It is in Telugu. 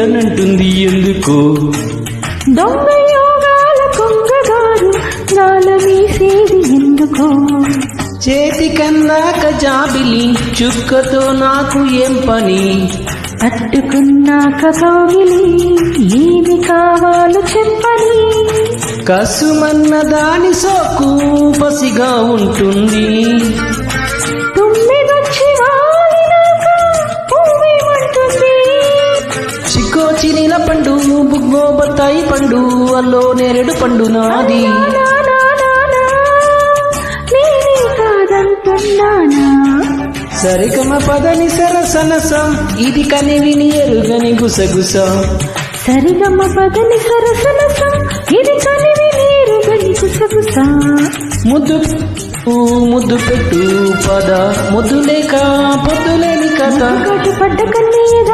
లేదనంటుంది ఎందుకో. దొంగ యోగాల కొంగగారు నాల వీసేది ఎందుకో. చేతికన్నాక జాబిలి చుక్కతో నాకు ఏం పని. పట్టుకున్నాక కౌగిలి ఏమి కావాలో చెప్పని. కసుమన్న దాని సోకు పసిగా ఉంటుంది. తుమ్మిదొచ్చి వాలినాక పువ్వేమంటుంది. చికోచి నీల పండు బుగ్గో బత్తాయి పండు అల్లో నేరేడు పండు నాది. నేనే కాదంటున్నానా. సరిగమ పదని సరసనసం ఇది కనివిని ఎరుగని గుసగుస. సరిగమ పదని సరసనసం ఇది కనివి నీరు గని గుసగుస. ముద్దు ముద్దు పెట్టు పద ముద్దు లేక పొద్దులేని కథ. పడ్డ కన్నీయ